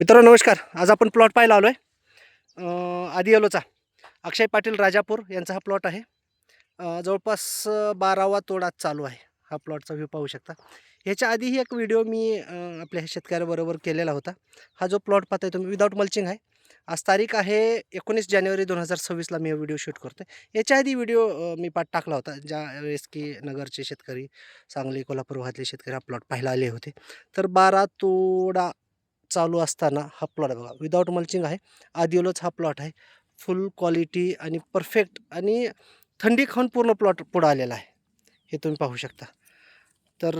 मित्रांनो नमस्कार. आज आपण प्लॉट पाहायला आलो आहे आदी येलोचा. अक्षय पाटील राजापूर यांचा हा प्लॉट आहे. जवळपास 12वा तोडा चालू आहे. हा प्लॉटचा व्ह्यू पाहू शकता. ह्याच्या आधीही एक व्हिडिओ मी आपल्या शेतकऱ्याबरोबर केलेला होता. हा जो प्लॉट पाहताय तुम्ही विदाऊट मल्चिंग आहे. आज तारीख आहे 19 जानेवारी 2026ला मी हा व्हिडिओ शूट करतोय. याच्या आधी व्हिडिओ मी टाकला होता ज्या वेळेस की नगरचे शेतकरी, सांगली, कोल्हापूर भागातले शेतकरी हा प्लॉट पाहायला आले होते. तर 12 तोडा चालू असताना हा प्लॉट बघा विदाऊट मल्चिंग आहे. आदिओलोच हा प्लॉट आहे. फुल क्वालिटी आणि परफेक्ट आणि थंडी खाऊन पूर्ण प्लॉट पुढं आलेला आहे. हे तुम्ही पाहू शकता. तर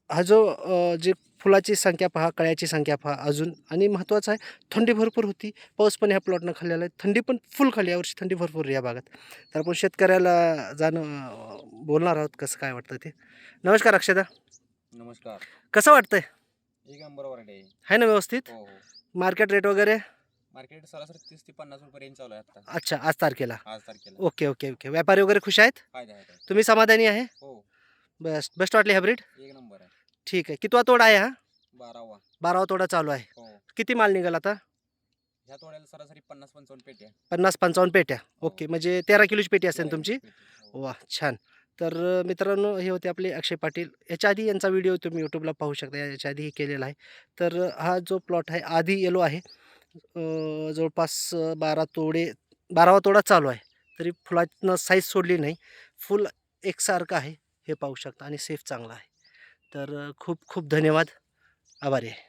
हा जो जे फुलाची संख्या पहा, कळ्याची संख्या पहा अजून आणि महत्त्वाचं आहे थंडी भरपूर होती. पाऊस पण ह्या प्लॉटनं खाल्लेला आहे. थंडी पण फुल खाल्ली यावर्षी थंडी भरपूर आहे या भागात. तर आपण शेतकऱ्याला बोलणार आहोत कसं काय वाटतं ते. नमस्कार अक्षदा. नमस्कार. कसं वाटतंय? एक नंबर वरायटी आहे. आहे ना व्यवस्थित? हो हो. मार्केट रेट वगैरे? मार्केट सरासरी 30 ते 50 रुपये रेंज चालू आहे आता. अच्छा, आज तारखेला. आज तारखेला. Okay, okay, okay. व्यापारी वगैरे खुश आहेत? फायदा आहे. तुम्ही समाधानी आहे? हो. बेस्ट वाटली हायब्रिड? एक नंबर आहे. ठीक आहे. कितवा तोडा आहे हा? 12वा. 12वा तोडा चालू आहे. हो. किती माल निघाला आता? ह्या तोड्याला सरासरी 50-55 पेट्या. 50-55 पेट्या. हो. ओके, म्हणजे 13 किलोची पेटी असेल 13 तुमची? पेटी. हो. वाह! छान. तर मित्रांनो हे होते आपले अक्षय पाटील. याच्या आधी यांचा व्हिडिओ तुम्ही YouTubeला पाहू शकता. याच्या आधीही केलेला आहे. तर हा जो प्लॉट आहे आधी येलो आहे. जवळपास 12वा तोडा चालू आहे. तरी फुलातनं साईज सोडली नाही. फुल एकसारखं आहे. हे पाहू शकता आणि सेफ चांगला आहे. तर खूप खूप धन्यवाद. आभारी आहे.